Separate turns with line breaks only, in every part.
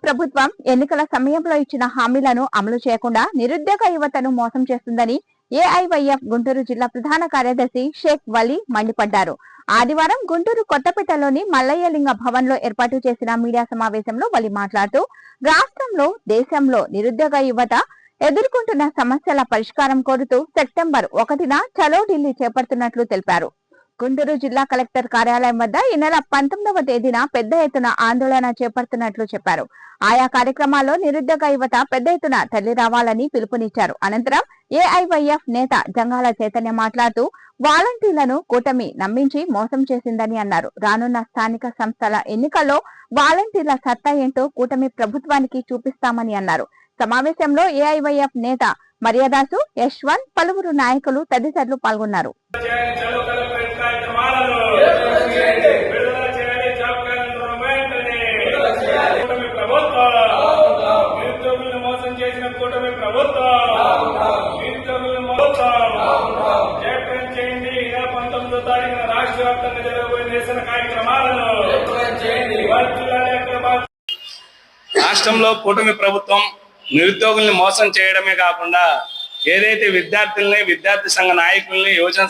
ప్రభుత్వం ఎన్నికల సమయంలో ఇచ్చిన హామీలను అమలు చేయకుండా నిరుద్యోగ యువతను మోసం చేస్తుందని ఏఐవైఎఫ్ గుంటూరు జిల్లా ప్రధాన కార్యదర్శి షేక్ వలీ మండిపడ్డారు. ఆదివారం గుంటూరు కొత్తపేటలోని మల్లయ్యలింగ భవన్ లో ఏర్పాటు చేసిన మీడియా సమావేశంలో వలీ మాట్లాడుతూ రాష్ట్రంలో, దేశంలో నిరుద్యోగ యువత ఎదుర్కొంటున్న సమస్యల పరిష్కారం కోరుతూ సెప్టెంబర్ 1న చలో ఢిల్లీ చేపడుతున్నట్లు తెలిపారు. గుంటూరు జిల్లా కలెక్టర్ కార్యాలయం వద్ద ఈ నెల 19వ తేదీన పెద్ద ఎత్తున ఆందోళన చేపడుతున్నట్లు చెప్పారు. ఆయా కార్యక్రమాల్లో నిరుద్యోగ యువత పెద్ద ఎత్తున తరలి రావాలని పిలుపునిచ్చారు. అనంతరం ఏఐవైఎఫ్ నేత జంగాల చైతన్య మాట్లాడుతూ వాలంటీర్లను కూటమి నమ్మించి మోసం చేసిందని అన్నారు. రానున్న స్థానిక సంస్థల ఎన్నికల్లో వాలంటీర్ల సత్తా ఏంటో కూటమి ప్రభుత్వానికి చూపిస్తామని అన్నారు. సమావేశంలో ఏఐవైఎఫ్ నేత మర్యాదాసు, యశ్వంత్, పలువురు నాయకులు తదితరులు పాల్గొన్నారు.
రాష్ట్రంలో కూటమి ప్రభుత్వం నిరుద్యోగుల్ని మోసం చేయడమే కాకుండా ఏదైతే విద్యార్థి సంఘ నాయకుల్ని, యువజన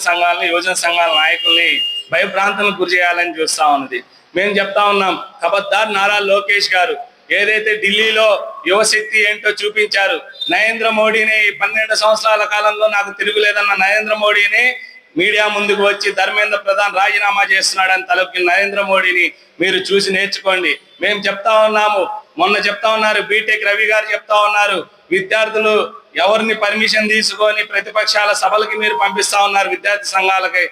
సంఘాల నాయకుల్ని భయభ్రాంతులకు గురి చేయాలని చూస్తా ఉన్నది. మేము చెప్తా ఉన్నాం, ఖబర్దార్ నారా లోకేష్ గారు ఏదైతే ఢిల్లీలో యువశక్తి ఏంటో చూపించారు. నరేంద్ర మోడీని 12 సంవత్సరాల కాలంలో నాకు తిరుగులేదన్న నరేంద్ర మోడీని మీడియా ముందుకు వచ్చి ధర్మేంద్ర ప్రధాన్ రాజీనామా చేస్తున్నాడని తలకి నరేంద్ర మోడీని మీరు చూసి నేర్చుకోండి. మేము చెప్తా ఉన్నాము, మొన్న చెప్తా ఉన్నారు, బీటెక్ రవి గారు చెప్తా ఉన్నారు, విద్యార్థులు ఎవరిని పర్మిషన్ తీసుకొని ప్రతిపక్షాల సభలకి మీరు పంపిస్తా ఉన్నారు, విద్యార్థి సంఘాలకి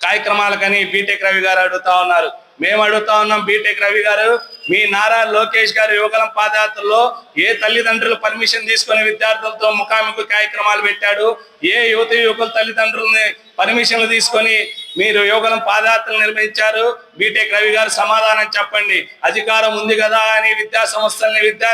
కార్యక్రమాలకని బీటెక్ రవి గారు అడుగుతా ఉన్నారు. మేము అడుగుతా ఉన్నాం, బీటెక్ రవి గారు, మీ నారా లోకేష్ గారు యువగలం పాదయాత్రలో ఏ తల్లిదండ్రులు పర్మిషన్ తీసుకుని విద్యార్థులతో ముఖాముఖి కార్యక్రమాలు పెట్టాడు? ఏ యువకుల తల్లిదండ్రులని పర్మిషన్లు తీసుకొని మీరు యువగలం పాదయాత్రలు నిర్వహించారు? బీటెక్ రవి గారు సమాధానం చెప్పండి. అధికారం ఉంది కదా అని విద్యా సంస్థల్ని, విద్యా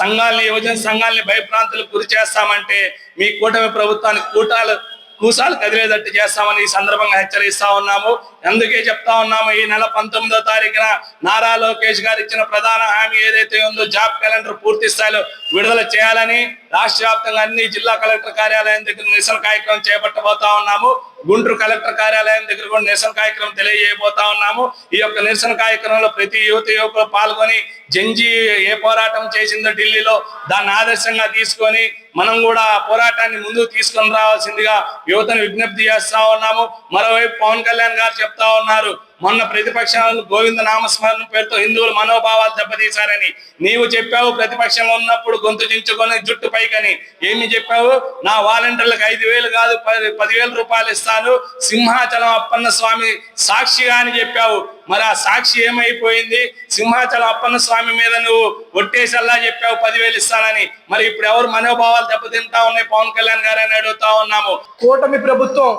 సంఘాలని, యువజన సంఘాలని భయప్రాంతులకు గురి చేస్తామంటే మీ కూటమి ప్రభుత్వానికి కూసాలు కదిలేదట్టు చేస్తామని ఈ సందర్భంగా హెచ్చరిస్తా ఉన్నాము. అందుకే చెప్తా ఉన్నాము, ఈ నెల 19వ తారీఖున నారా లోకేష్ గారు ఇచ్చిన ప్రధాన హామీ ఏదైతే ఉందో జాబ్ క్యాలెండర్ పూర్తి స్థాయిలో విడుదల చేయాలని రాష్ట్ర వ్యాప్తంగా అన్ని జిల్లా కలెక్టర్ కార్యాలయం దగ్గర నిరసన కార్యక్రమం చేపట్టబోతా ఉన్నాము. గుంటూరు కలెక్టర్ కార్యాలయం దగ్గర కూడా నిరసన కార్యక్రమం తెలియజేయబోతా ఉన్నాము. ఈ యొక్క నిరసన కార్యక్రమంలో ప్రతి యువకులు పాల్గొని జంజీ ఏ పోరాటం చేసిందో ఢిల్లీలో దాన్ని ఆదర్శంగా తీసుకొని మనం కూడా పోరాటాన్ని ముందుకు తీసుకొని రావాల్సిందిగా యువతను విజ్ఞప్తి చేస్తా ఉన్నాము. మరోవైపు పవన్ కళ్యాణ్ గారు చెప్తా ఉన్నారు, మొన్న ప్రతిపక్షాలను గోవింద నామస్మరణ పేరుతో హిందువుల మనోభావాలు దెబ్బతీశారని. నీవు చెప్పావు ప్రతిపక్షంలో ఉన్నప్పుడు గొంతు దించుకొని జుట్టు పైకని. ఏమి చెప్పావు? నా వాలంటీర్లకు 5,000 కాదు 10,000 రూపాయలు ఇస్తాను, సింహాచలం అప్పన్న స్వామి సాక్షిగా అని చెప్పావు. మరి ఆ సాక్షి ఏమైపోయింది? సింహాచలం అప్పన్న స్వామి మీద నువ్వు ఒట్టేసల్లా చెప్పావు 10,000 ఇస్తానని. మరి ఇప్పుడు ఎవరు మనోభావాలు దెబ్బతింటా ఉన్నాయి? పవన్ కళ్యాణ్ గారు అని అడుగుతా ఉన్నాము.
కూటమి ప్రభుత్వం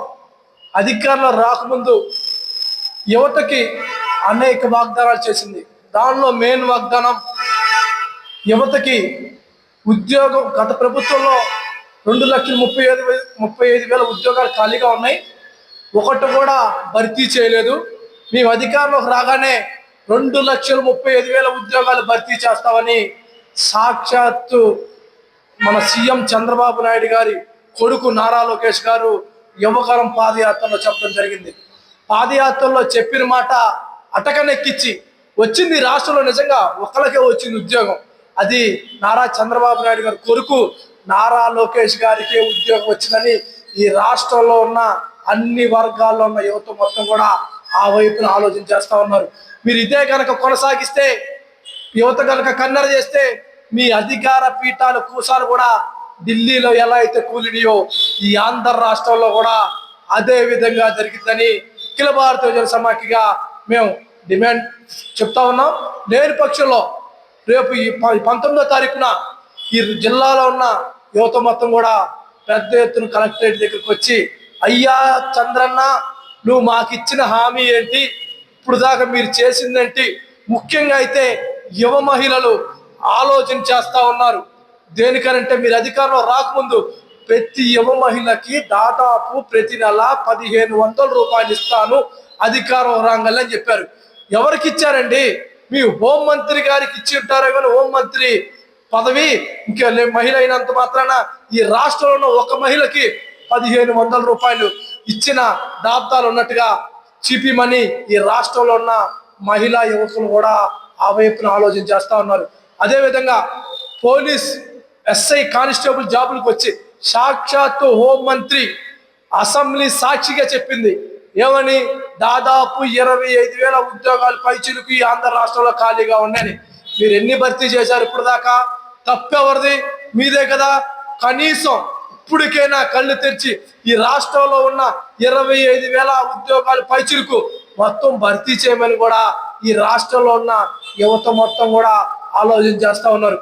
అధికారంలో రాకముందు యువతకి అనేక వాగ్దానాలు చేసింది. దానిలో మెయిన్ వాగ్దానం యువతకి ఉద్యోగం. గత ప్రభుత్వంలో 2,35,000 ఉద్యోగాలు ఖాళీగా ఉన్నాయి, ఒకటి కూడా భర్తీ చేయలేదు. మేము అధికారంలోకి రాగానే 2,35,000 ఉద్యోగాలు భర్తీ చేస్తామని సాక్షాత్తు మన సీఎం చంద్రబాబు నాయుడు గారి కొడుకు నారా లోకేష్ గారు యువకాలం పాదయాత్రలో చెప్పడం జరిగింది. పాదయాత్రలో చెప్పిన మాట అటకనెక్కించి వచ్చింది. రాష్ట్రంలో నిజంగా ఒకరికే వచ్చింది ఉద్యోగం. అది నారా చంద్రబాబు నాయుడు గారి కొడుకు నారా లోకేష్ గారికి ఉద్యోగం వచ్చిందని ఈ రాష్ట్రంలో ఉన్న అన్ని వర్గాల్లో ఉన్న యువత మొత్తం కూడా ఆ వైపున ఆలోచన చేస్తూ ఉన్నారు. మీరు ఇదే కనుక కొనసాగిస్తే, యువత కనుక కన్నెర చేస్తే మీ అధికార పీఠాలు కూసాలు కూడా ఢిల్లీలో ఎలా అయితే కూలినాయో ఈ ఆంధ్ర రాష్ట్రంలో కూడా అదే విధంగా జరిగిందని అఖిల భారత యువజన సమాఖ్యగా మేము డిమాండ్ చెప్తా ఉన్నాం. లేని పక్షంలో రేపు ఈ 19వ తారీఖున ఈ జిల్లాలో ఉన్న యువత మొత్తం కూడా పెద్ద ఎత్తున కలెక్టరేట్ దగ్గరికి వచ్చి, అయ్యా చంద్రన్న, నువ్వు మాకు ఇచ్చిన హామీ ఏంటి, ఇప్పుడు దాకా మీరు చేసిందేంటి? ముఖ్యంగా అయితే యువ మహిళలు ఆలోచన చేస్తూ ఉన్నారు. దేనికనంటే మీరు అధికారంలో రాకముందు ప్రతి యువ మహిళకి దాదాపు ప్రతి నెల 1,500 రూపాయలు ఇస్తాను అధికారం రాగానే అని చెప్పారు. ఎవరికి ఇచ్చారండి? మీ హోంమంత్రి గారికి ఇచ్చి ఉంటారో కానీ హోంమంత్రి పదవి ఇంకా మహిళ అయినంత మాత్రాన ఈ రాష్ట్రంలో ఒక మహిళకి 1500 రూపాయలు ఇచ్చిన దాబ్దాలు ఉన్నట్టుగా చీపీమని ఈ రాష్ట్రంలో ఉన్న మహిళా యువకులు కూడా ఆ వైపున ఆలోచన చేస్తా ఉన్నారు. అదేవిధంగా పోలీస్ ఎస్ఐ కానిస్టేబుల్ జాబులకు వచ్చి సాక్షాత్తు హోంమంత్రి అసెంబ్లీ సాక్షిగా చెప్పింది ఏమని, దాదాపు 25,000 ఉద్యోగాలు పైచిలుకు ఈ ఆంధ్ర రాష్ట్రంలో ఖాళీగా ఉన్నాయని. మీరు ఎన్ని భర్తీ చేశారు ఇప్పుడు దాకా? తప్పెవరిది? మీదే కదా. కనీసం ఇప్పటికైనా కళ్ళు తెరిచి ఈ రాష్ట్రంలో ఉన్న 25,000 ఉద్యోగాలు పైచిలుకు మొత్తం భర్తీ చేయమని కూడా ఈ రాష్ట్రంలో ఉన్న యువత మొత్తం కూడా ఆలోచన చేస్తా ఉన్నారు.